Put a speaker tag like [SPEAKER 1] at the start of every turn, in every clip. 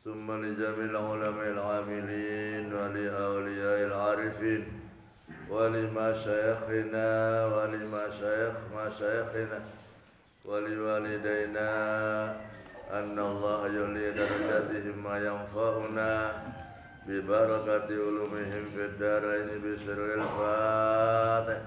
[SPEAKER 1] ثم لجميع العلماء العاملين ولأولياء العارفين ولمشايخنا ولمشايخنا ولوالدينا أن الله يولي درجاتهم ما ينفعنا ببركة علومهم في الدارين بسر الفاتحة.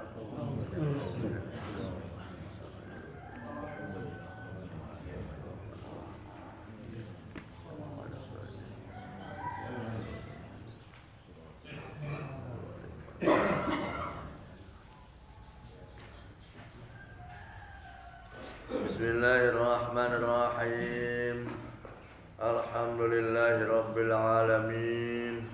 [SPEAKER 1] Bismillahirrahmanirrahim. Alhamdulillahi rabbil alamin.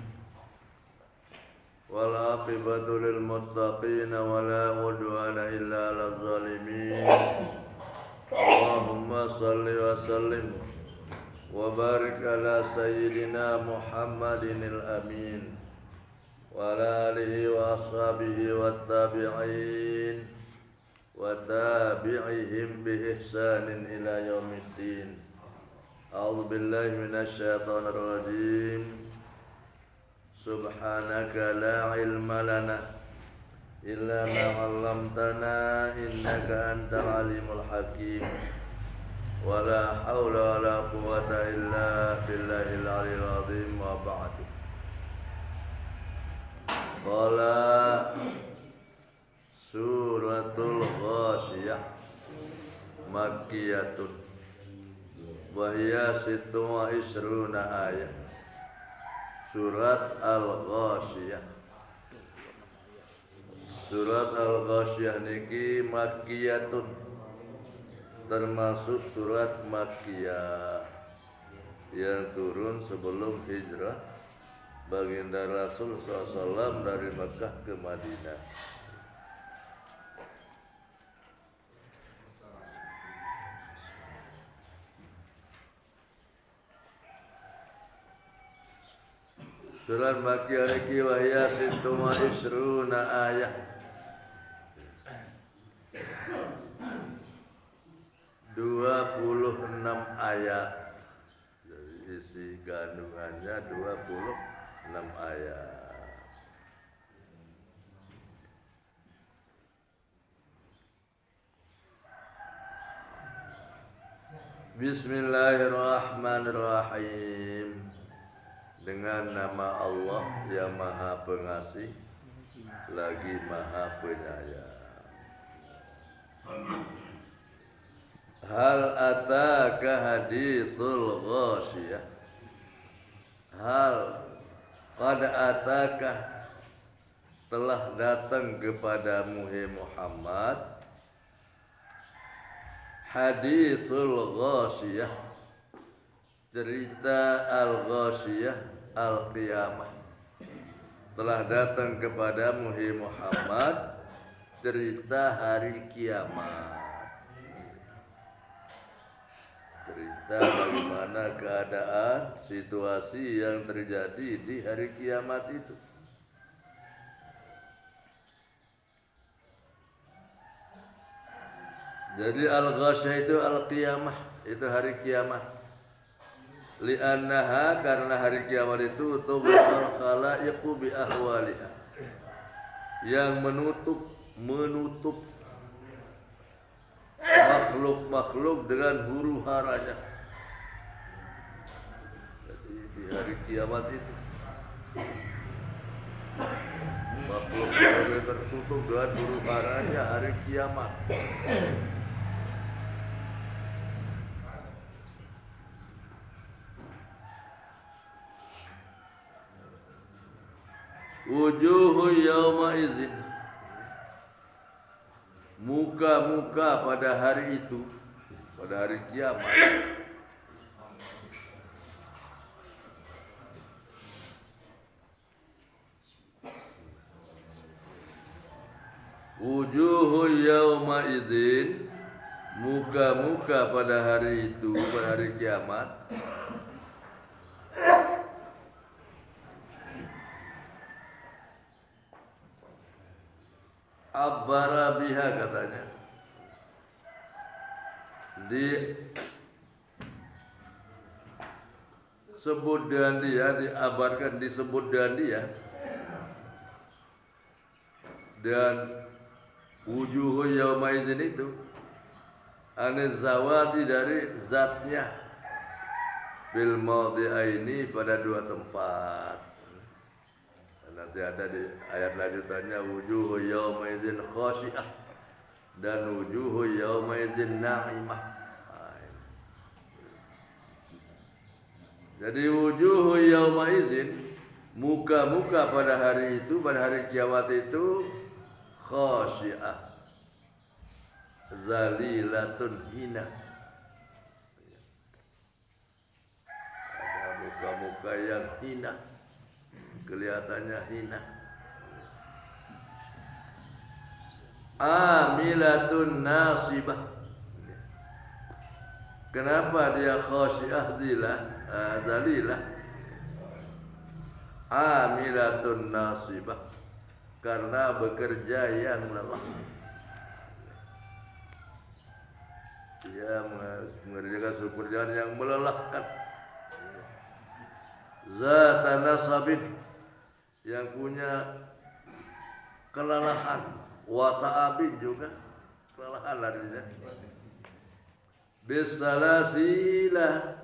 [SPEAKER 1] Wal aqibatu lil muttaqin wa la udwana illa 'alal zalimin. Allahumma shalli wa sallim wa barik ala sayyidina Muhammadinil amin wa ala alihi wa ashabihi wat tabi'in wa tabi'ihim bi ihsanin ila yaumiddin. A'udzu billahi minasy syaithanir rajim. Subhanaka la ilma lana illa ma 'allamtana innaka antal alimul hakim. Wa la haula wa la quwwata illa billahil aliyil azim. Wa ba'du. Qala Suratul Ghashiyah Makkiyatun wa hiya sittu wa isruna ayat. Surat Al-Ghashiyah. Surat Al-Ghashiyah niki Makkiyatun, termasuk surat Makkiyah yang turun sebelum hijrah baginda Rasul SAW dari Mekah ke Madinah. Surat Makkiyah niki wa hiya sittu wa isruna ayat. 26 ayat. Jadi isi kandungannya 26 ayat. Bismillahirrahmanirrahim. Dengan nama Allah yang Maha Pengasih lagi Maha Penyayang. Hal ataka hadithul Ghashiyah. Hal qad ataka, telah datang kepadamu hai Muhammad, hadithul Ghashiyah, cerita Al-Ghashiyah Al-Qiyamah. Telah datang kepadamu hai Muhammad cerita hari kiamat. Cerita bagaimana keadaan, situasi yang terjadi di hari kiamat itu. Jadi Al-Ghashiyah itu Al-Qiyamah, itu hari kiamat. Li'annaha, karena hari kiamat itu tughsal khalaiqu bi ahwaliha, yang menutup makhluk-makhluk dengan huru-haranya. Jadi di hari kiamat itu makhluk yang tertutup dengan huru-haranya hari kiamat. Wujuhu yawma izin, muka-muka pada hari itu, pada hari kiamat, wujuhu yawma izin, muka-muka pada hari itu, pada hari kiamat, abbara biha, katanya sebut dengan dia, diabarkan disebut dengan dia. Dan wujuhu yauma idzin itu aniz zawati dari zatnya bil mawdi'aini pada dua tempat. Nanti ada di ayat lanjutannya wujuhu yauma idzin khashi'ah dan wujuhu yauma idzin na'imah. Jadi wujuhu yauma idzin, muka-muka pada hari itu, pada hari kiamat itu khashi'ah, zalilatun hina. Ada muka-muka yang hina, kelihatannya hina. Amilatun nasibah. Kenapa dia khashi'ah zalilah? Amilatun nasibah, karena bekerja yang lelah. Dia mengerjakan suatu pekerjaan yang melelahkan. Zata nasabin, yang punya kelelahan. Wa ta'abin juga kelelahan artinya. Bisalasilah,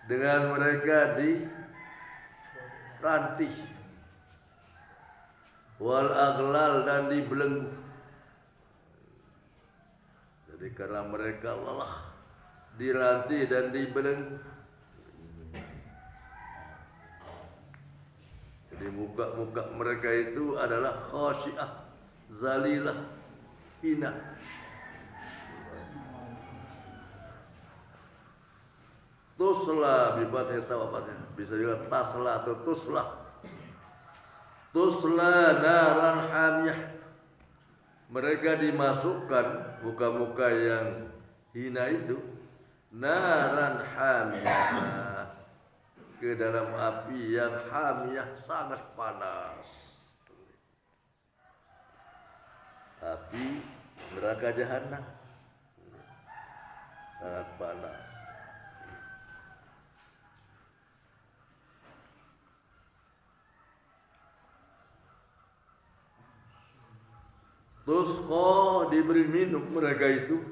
[SPEAKER 1] dengan mereka di rantih, wal aghlal, dan dibelenggu. Jadi karena mereka lelah, dirantih dan dibelenggu. Jadi muka-muka mereka itu adalah khasyi'ah, zalilah, hina. Tusla bibathi tawafatnya, bisa juga tasla atau tusla. Tusla naran hamiyah, mereka dimasukkan, muka-muka yang hina itu, naran hamiyah, ke dalam api yang hamiyah, sangat panas. Api neraka jahanam, sangat panas. Tusqa, diberi minum mereka itu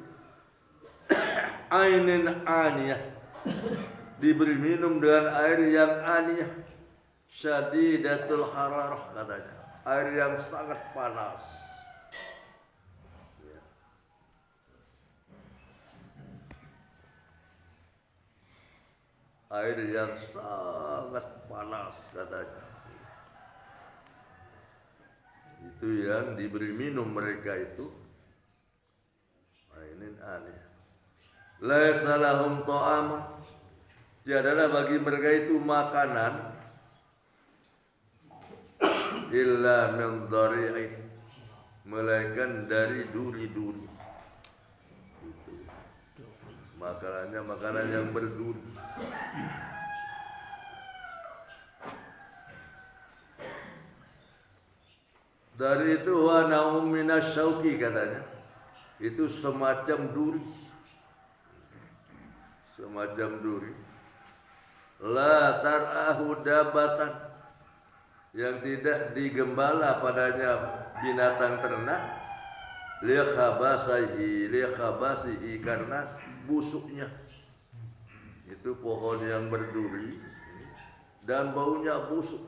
[SPEAKER 1] ainin aniyah, diberi minum dengan air yang aniyah, syadidatul hararah katanya, air yang sangat panas. Air yang sangat panas katanya. Itu yang diberi minum mereka itu ainin aniyah. Laisa lahum ta'am, tiadalah bagi mereka itu makanan illa min dhari'in, melainkan dari duri-duri. Itu makanannya makanan yang berduri. Dari itu wa naum minasyauqi katanya, itu semacam duri, semacam duri. La tar'ahu dabatan, yang tidak digembala padanya binatang ternak, liqabasihi, karena busuknya. Itu pohon yang berduri dan baunya busuk.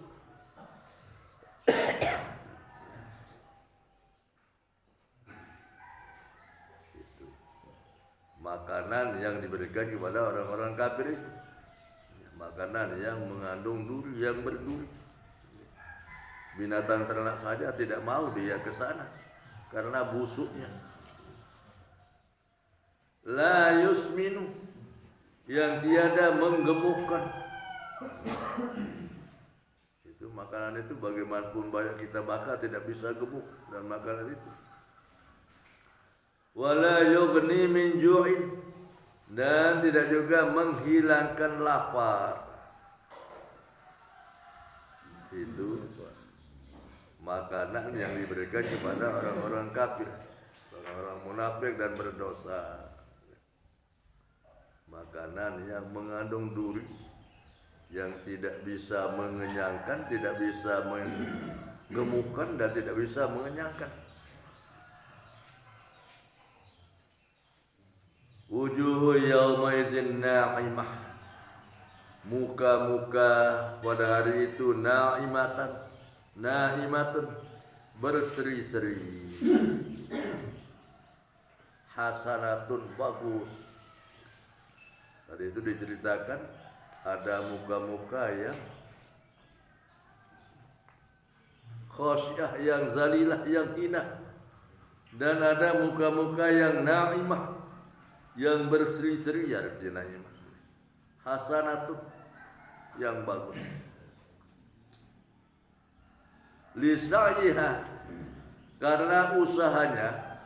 [SPEAKER 1] Makanan yang diberikan kepada orang-orang kafir itu, makanan yang mengandung duri, yang berduri. Binatang ternak saja tidak mau dia ke sana karena busuknya. La yusminu, yang tiada menggemukkan. Itu makanan itu bagaimanapun banyak kita bakar tidak bisa gemuk dan makanan itu. Wala yughni min ju'in, dan tidak juga menghilangkan lapar. Itu makanan yang diberikan kepada orang-orang kafir, orang-orang munafik dan berdosa. Makanan yang mengandung duri yang tidak bisa mengenyangkan, tidak bisa menggemukkan dan tidak bisa mengenyangkan. Wujuhu yaumaidin na'imah, muka-muka pada hari itu na'imatun, berseri-seri, hasanatun, bagus. Tadi itu diceritakan ada muka-muka yang khosyah, yang zalilah, yang hina, dan ada muka-muka yang na'imah, yang berseri-seri, artinya na'imah, hasanatun, yang bagus. Lisa'yiha, karena usahanya.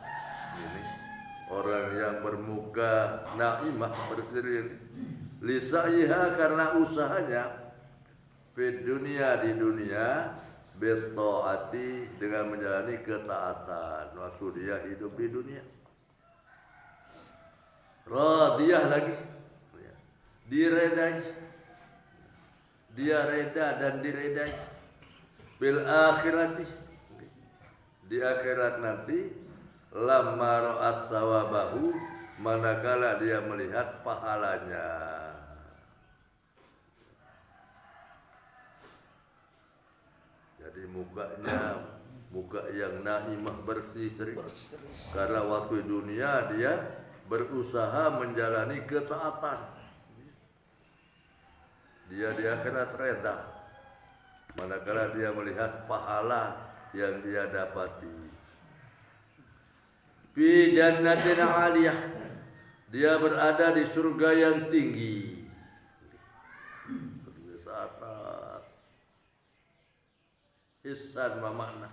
[SPEAKER 1] Ini orang yang bermuka na'imah, berseri, lisa'yiha, karena usahanya, di dunia bertaati, dengan menjalani ketaatan waktu dia hidup di dunia. Radiyah lagi, diredai, dia reda dan diredai. Bil akhirati, di akhirat nanti, lamma ra'at sawabahu, manakala dia melihat pahalanya. Jadi mukanya muka yang naimah, berseri-seri, karena waktu dunia dia berusaha menjalani ketaatan. Dia di akhirat reda manakala dia melihat pahala yang dia dapati. Fi jannatin 'aliyah, dia berada di surga yang tinggi. Ihsan makna,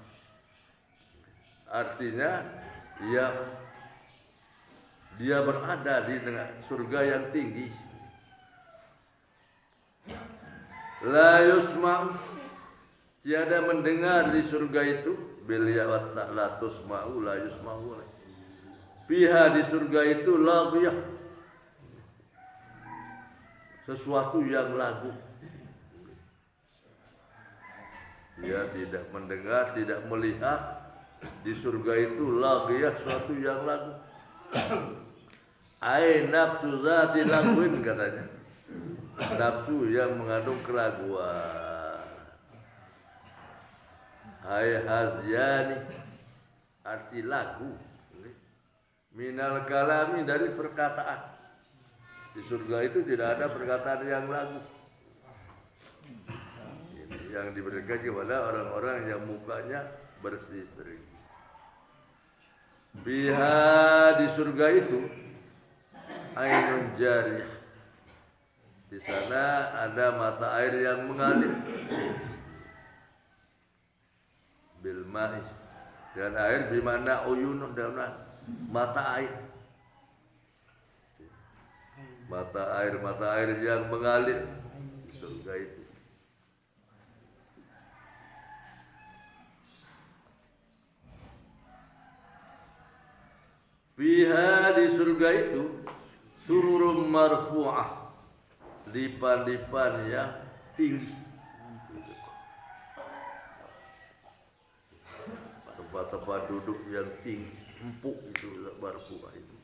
[SPEAKER 1] artinya dia berada di surga yang tinggi. La yusma', tiada mendengar di surga itu, bil ya'at la tusma'u la yusma'u. Fiha, di surga itu, laghiyah, sesuatu yang lagu. Dia tidak mendengar, tidak melihat di surga itu laghiyah, sesuatu yang lagu. Ai nafsu zati laguin, katanya, nafsu yang mengandung keraguan. Ai hazyani, arti lagu, minal kalami, dari perkataan. Di surga itu tidak ada perkataan yang lagu. Ini yang diberikan kepada orang-orang yang mukanya berseri-seri. Biha, di surga itu, ainun jariyah, di sana ada mata air yang mengalir. Bil ma'i, dan air bimana uyun, dan mata air. Mata air yang mengalir di surga itu. Biha, di surga itu, sururum marfu'ah, dipan-dipan yang tinggi, tempat-tempat duduk yang tinggi, empuk itu marfu'ah itu.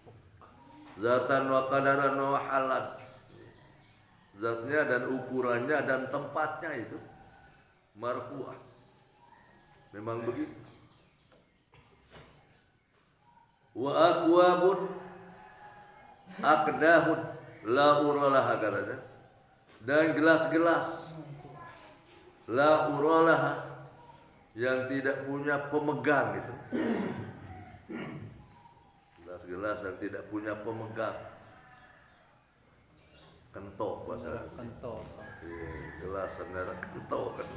[SPEAKER 1] Zatan wa qadaran wa halan, zatnya dan ukurannya dan tempatnya itu marfu'ah, memang begitu. Wa akwabun aqdahun la uralaha, katanya, dan gelas-gelas la uralaha, yang tidak punya pemegang itu. Gelas-gelas yang tidak punya pemegang. Kentok bahasa.
[SPEAKER 2] Kentok.
[SPEAKER 1] Gelas sendiri kentok kan.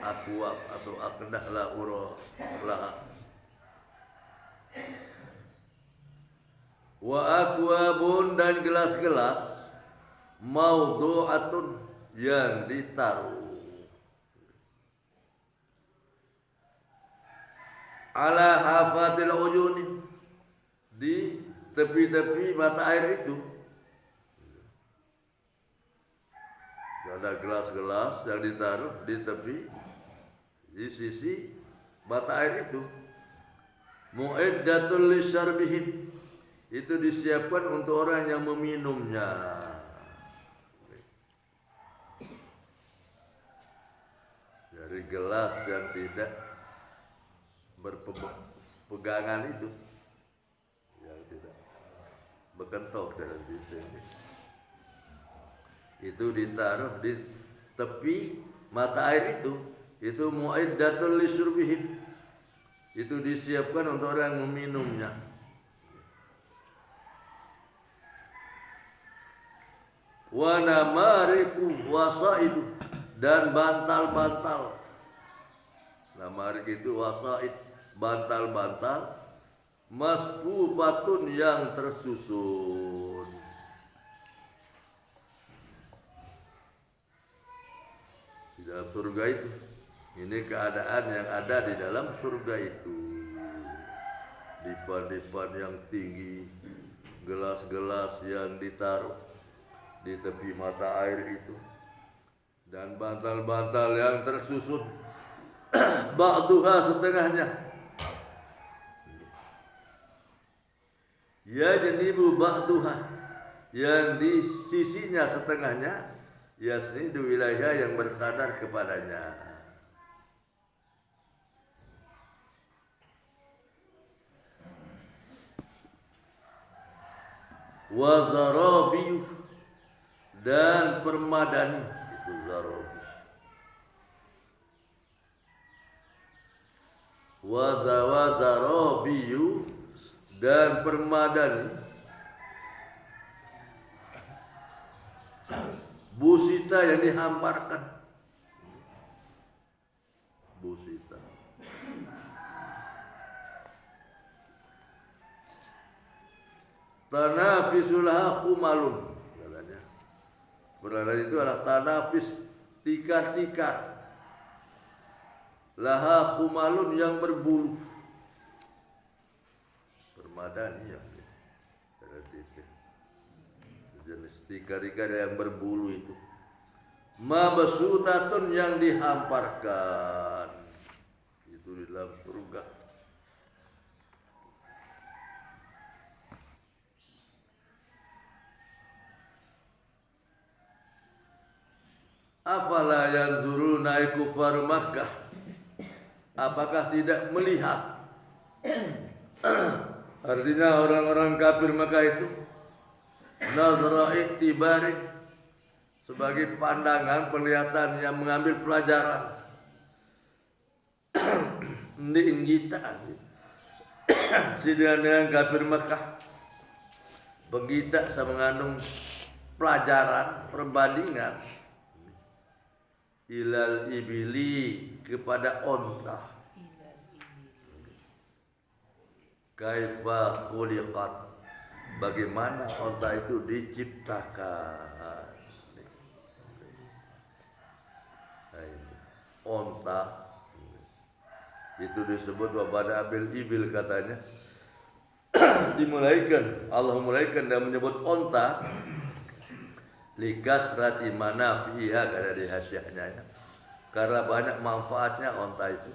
[SPEAKER 1] Akwab atau aqdah la uralaha. Wa akwabun, dan gelas-gelas maudu'atun, yang ditaruh ala hafatil uyuni, di tepi-tepi mata air itu. Ada gelas-gelas yang ditaruh di tepi di sisi mata air itu. Mu'iddatul lisyarbihim, itu disiapkan untuk orang yang meminumnya. Dari gelas yang tidak berpegangan itu, yang tidak berkentok dalam tisu, itu ditaruh di tepi mata air itu mu'iddatul lisyarbihim, itu disiapkan untuk orang yang meminumnya. Wa namariku wasaidu, dan bantal-bantal. Namarik itu wasaid, bantal-bantal, masbubatun yang tersusun. Di dalam surga itu. Ini keadaan yang ada di dalam surga itu. Dipan-dipan yang tinggi, gelas-gelas yang ditaruh di tepi mata air itu, dan bantal-bantal yang tersusun. Ba'duha, setengahnya. Ya janibu ba'duha, yang di sisinya setengahnya, yasnidu wilayah yang bersandar kepadanya. Wa zarabiyu, dan permadani, itu zarabi. Wa zarabiyu, dan permadani, busita yang dihamparkan, busita. Tanafisulah khumalun, katanya. Berada itu adalah tanafis, tikar-tikar. Laha khumalun, yang berbulu. Permadani ya. Sejenis tikar-tikar yang berbulu itu. Mabsutatun, yang dihamparkan. Itu di dalam surga. Afala yanzuruna kufar Makkah, apakah tidak melihat? Artinya orang-orang kafir Makkah itu nazra iktibari, sebagai pandangan penglihatan yang mengambil pelajaran. Ninggita sidang kafir Makkah begitu mengandung pelajaran perbandingan ilal ibili, kepada onta. Kaifa khuliqat, bagaimana onta itu diciptakan. Onta itu disebut wabada abil ibil, katanya. Dimulaikan, Allah mulaikan dan menyebut onta likasrati manafiha, kata di hasyahnya ya, karena banyak manfaatnya onta itu.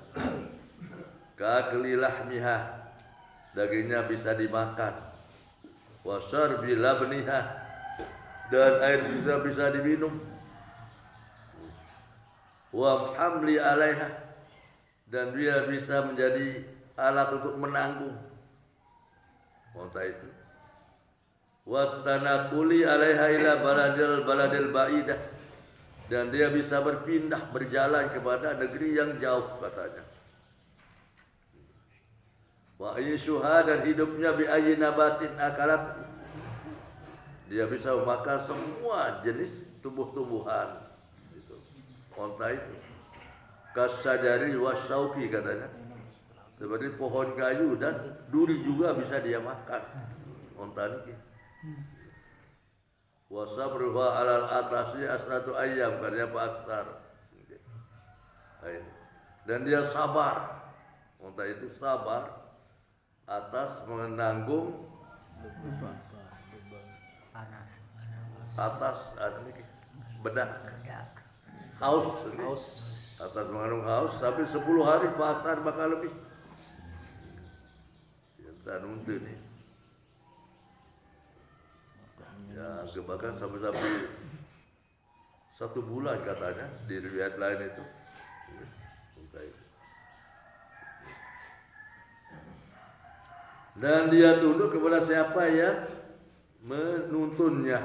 [SPEAKER 1] Kakelilahmiha, dagingnya bisa dimakan. Wasar bilabniha, dan air juga bisa diminum. Wa hamli alaiha, dan dia bisa menjadi alat untuk menanggung onta itu. Wa tanaquli alaiha ila baladil ba'idah, dan dia bisa berpindah, berjalan kepada negeri yang jauh, katanya. Wa ayyuha, dan hidupnya bi ayyi nabatin akalat, dia bisa makan semua jenis tumbuh-tumbuhan itu. Onta itu kasajari wasyauki, katanya, seperti pohon kayu dan duri juga bisa dia makan onta ini. Wasabruha alal atasi asratu ayyam, katanya Pak Akhtar. Dan dia sabar, onta itu sabar atas menanggung atas bedak. Haus. Atas mengandung haus sampai 10 hari pasar bakal lebih. Kita nuntu nih. Ya, bahkan sampai 1 bulan katanya di riwayat lain itu. Dan dia tunduk kepada siapa yang menuntunnya,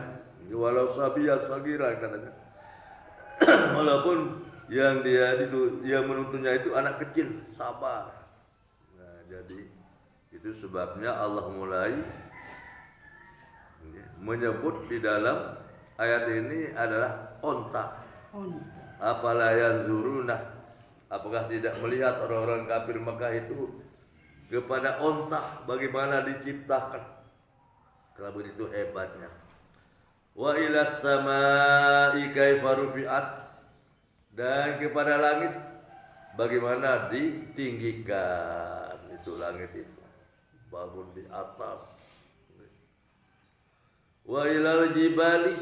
[SPEAKER 1] walau sabiyan sagira katanya. Walaupun yang menuntunnya itu anak kecil, sabar. Nah, jadi itu sebabnya Allah mulai menyebut di dalam ayat ini adalah onta. Apalah yanzuruna, apakah tidak melihat orang-orang kafir Mekah itu kepada onta bagaimana diciptakan. Kalau begitu hebatnya. Wa ilas samai kaifa rufi'at, dan kepada langit bagaimana ditinggikan itu langit itu, bangun di atas. Wa ilal jibali,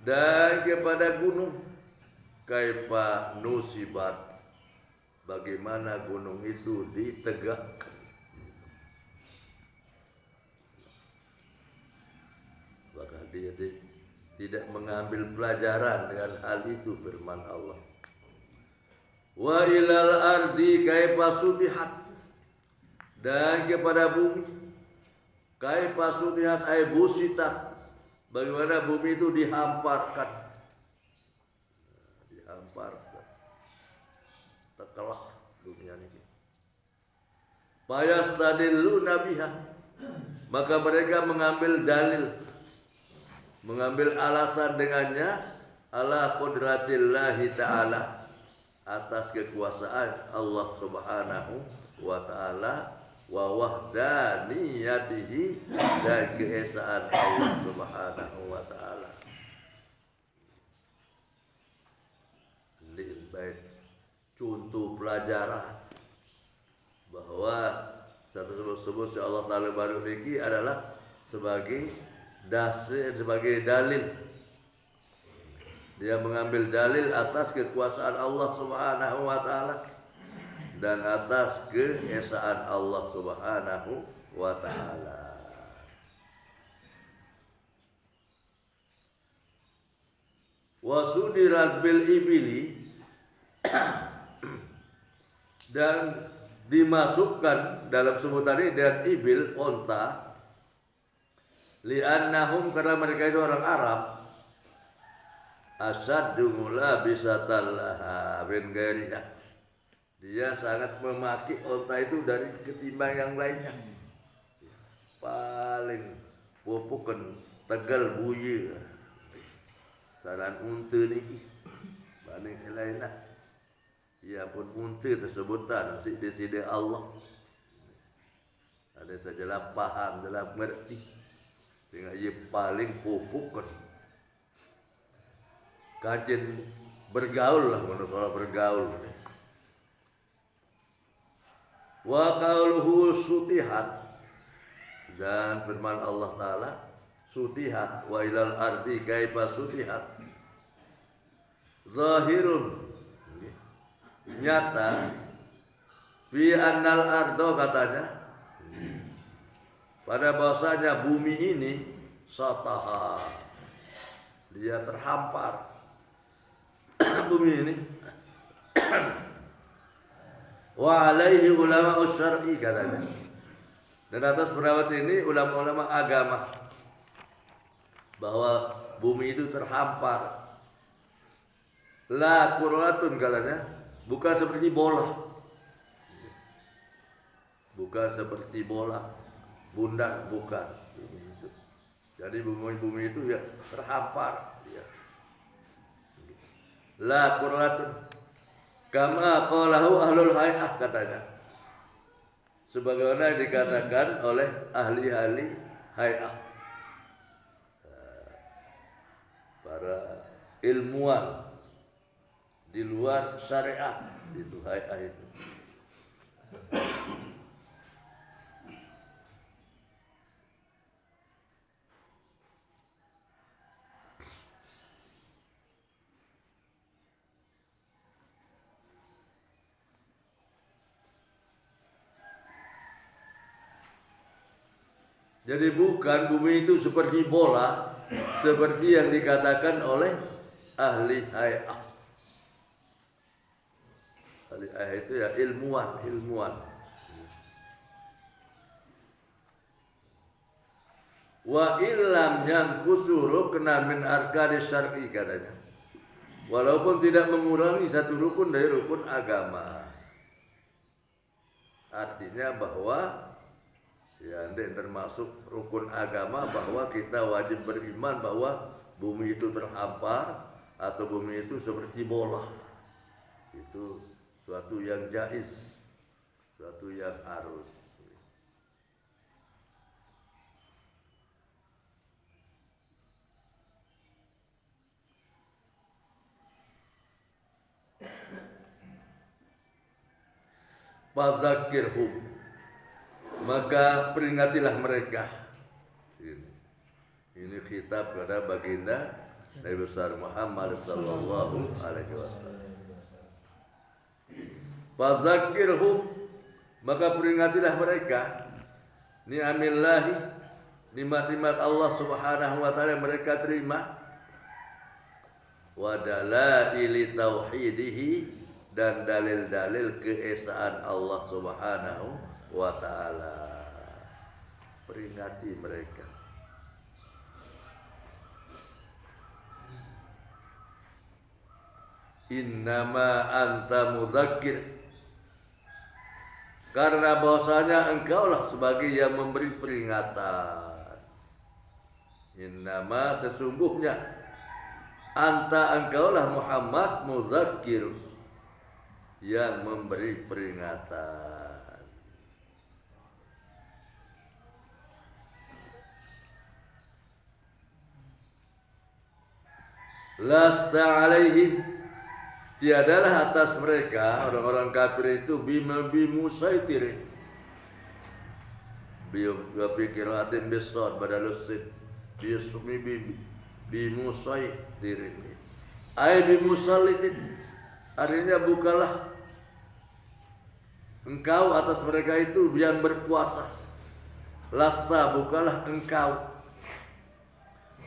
[SPEAKER 1] dan kepada gunung kaifa nusibat, bagaimana gunung itu ditegakkan. Maka dia tidak mengambil pelajaran dengan hal itu, firman Allah. Wa ilal ardi kaifa sutihat, dan kepada bumi kaifa sutihat ay busitat, bagaimana bumi itu dihamparkan. Tekelah dunia ini. Fayastadillu nabiha, maka mereka mengambil dalil, mengambil alasan dengannya ala qudratillahi ta'ala, atas kekuasaan Allah subhanahu wa ta'ala, wa wahdaniyatihi, dan keesaan Allah subhanahu wa ta'ala. Contoh pelajaran bahwa satu sebut si Allah Ta'ala baru ini adalah sebagai dasar, sebagai dalil. Dia mengambil dalil atas kekuasaan Allah Subhanahu wa Ta'ala dan atas keesaan Allah Subhanahu wa Ta'ala. Wasudirat bil ibili, dan dimasukkan dalam sebutan ini dan ibil, onta, li'annahum, karena mereka itu orang Arab, asaddu mulabisatan laha bin ghairiha, dia sangat memaki onta itu dari ketimbang yang lainnya. Paling pupukan tegal buye saran unta niki banding lainnya. Ya pun unta tersebutan sidi Allah. Ada sajalah paham dalam mengerti. Sehingga ia paling pupuk kan. Kajian bergaul lah, manusia bergaul. Wa qauluhu sutihat, dan firman Allah Ta'ala sutihat, wa ilal ardi kaifa sutihat, zahirun, nyata, fi annal ardo, katanya pada bahasanya bumi ini sataha, dia terhampar. Bumi ini wa alaihi ulama syar'i, katanya, dan atas pendapat ini ulama-ulama agama bahwa bumi itu terhampar. La kurlatun, katanya, bukan seperti bola. Bukan seperti bola. Bundar, bukan. Bumi itu. Jadi bumi itu ya terhampar. Ya. La kurlatun. Kama qalahu ahlul hay'ah, katanya. Sebagaimana dikatakan oleh ahli-ahli hay'ah. Para ilmuwan di luar syariat itu hay'ah itu. Jadi bukan bumi itu seperti bola, seperti yang dikatakan oleh ahli hay'ah. Ahli hay'ah itu ya ilmuwan. Wa illam yang kusuru kena min arkani syar'i katanya. Walaupun tidak mengurangi satu rukun dari rukun agama. Artinya bahwa ya ini termasuk rukun agama bahwa kita wajib beriman bahwa bumi itu terhampar atau bumi itu seperti bola. Itu suatu yang jaiz, suatu yang harus. Fadzakirhum, maka peringatilah mereka. Ini khitab kepada baginda Nabi besar Muhammad sallallahu alaihi wasallam. Fadzakirhum, maka peringatilah mereka ni'amillahi, nikmat-nikmat Allah Subhanahu wa taala yang mereka terima, wa dalaili tauhidihi, dan dalil-dalil keesaan Allah Subhanahu wa taala. Peringati mereka. Innama anta mudzakir, karena bahwasanya engkaulah sebagai yang memberi peringatan. Innama, sesungguhnya, anta, engkaulah Muhammad mudzakir, yang memberi peringatan. Lasta alaihim, tiadalah atas mereka orang-orang kafir itu bimusaitir, bikiratin bisad badalusid bismi bimusaitir, ay bimusallitin, artinya bukalah engkau atas mereka itu yang berpuasa. Lasta, bukalah engkau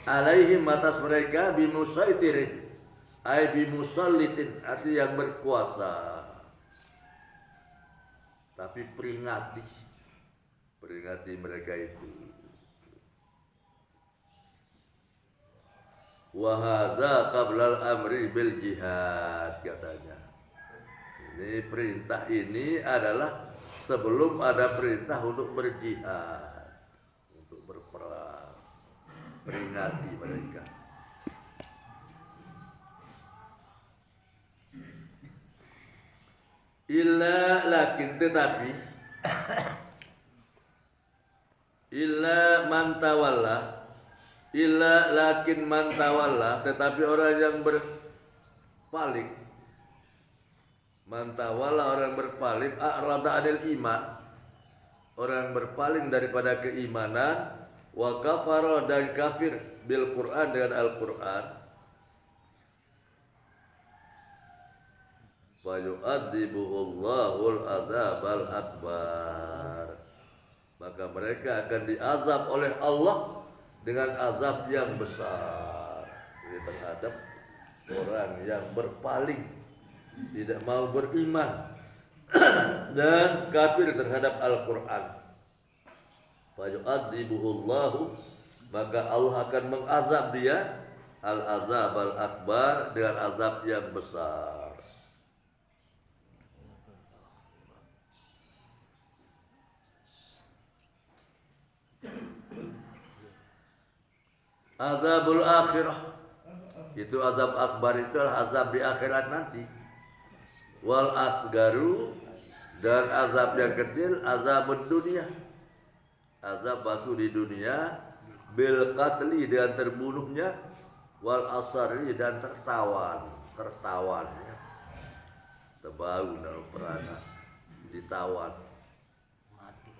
[SPEAKER 1] alaihim atas mereka bimusaitirin, ay bimusallitin, artinya yang berkuasa. Tapi peringati mereka itu. Wa hadza qabla al-amri bil jihad, katanya. Ini perintah ini adalah sebelum ada perintah untuk berjihad, untuk berperang. Peringati mereka. Illa, lakin, tetapi illa man tawalla, illa lakin man tawalla, tetapi orang yang berpaling. Man tawalla, orang berpaling, a'rada 'anil iman, orang berpaling daripada keimanan, wa kafara, dan kafir bil Quran, dengan Al-Quran, fa yu'adzibuhullahul adzabal akbar, maka mereka akan diazab oleh Allah dengan azab yang besar. Ini terhadap orang yang berpaling, tidak mau beriman dan kafir terhadap Al-Quran. Fa yu'adzibuhullahu, maka Allah akan mengazab dia al-azabal akbar, dengan azab yang besar. Azabul akhirah, itu azab akbar, itu adalah azab di akhirat nanti. Wal asgaru, dan azab yang kecil azabud dunia, azab waktu di dunia, bil qatli, dengan terbunuhnya, wal asari, dan tertawan ya. Terbau dalam perangan, ditawan, mati.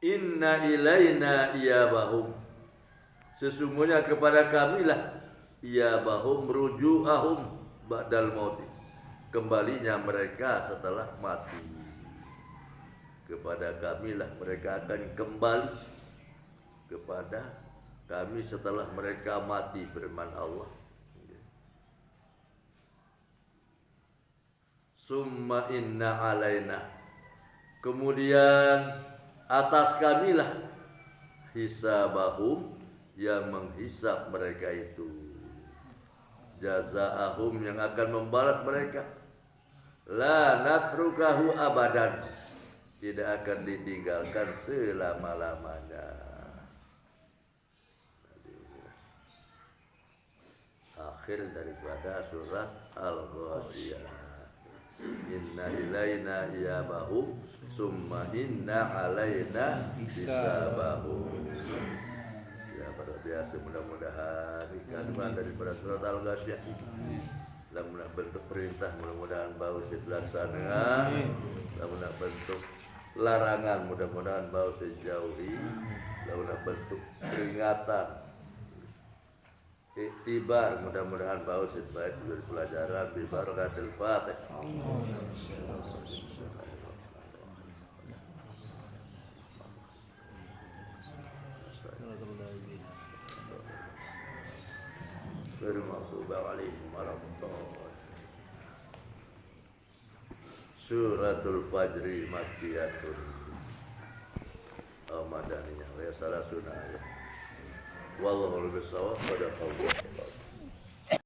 [SPEAKER 1] Inna ilaina iyabahum, sesungguhnya kepada kamilah iyabahum, ruju'ahum ba'dal mauti, kembalinya mereka setelah mati. Kepada kamilah mereka akan kembali kepada kami setelah mereka mati, firman Allah. Summa inna alaina, kemudian atas kamilah hisabahum, yang menghisab mereka itu, jazaahum, yang akan membalas mereka. La natrukahu abadan, tidak akan ditinggalkan selama-lamanya. Akhir daripada surat Al-Ghasyiyah. Inna ilaina iyabahum summa inna alaina hisabahum. Ya, pada biasa, mudah-mudahan kandungan daripada surat Al-Ghasyiyah dalam bentuk perintah mudah-mudahan bau dilaksanakan, dalam bentuk larangan mudah-mudahan bau dijauhi, dalam bentuk peringatan iktibar mudah-mudahan bau sebaik dari pelajaran bi barakatil Fatihah. Suratul Fajri Makkiyatun Madaniyah wa salasuna ayat. Wallahu a'lam bishawab.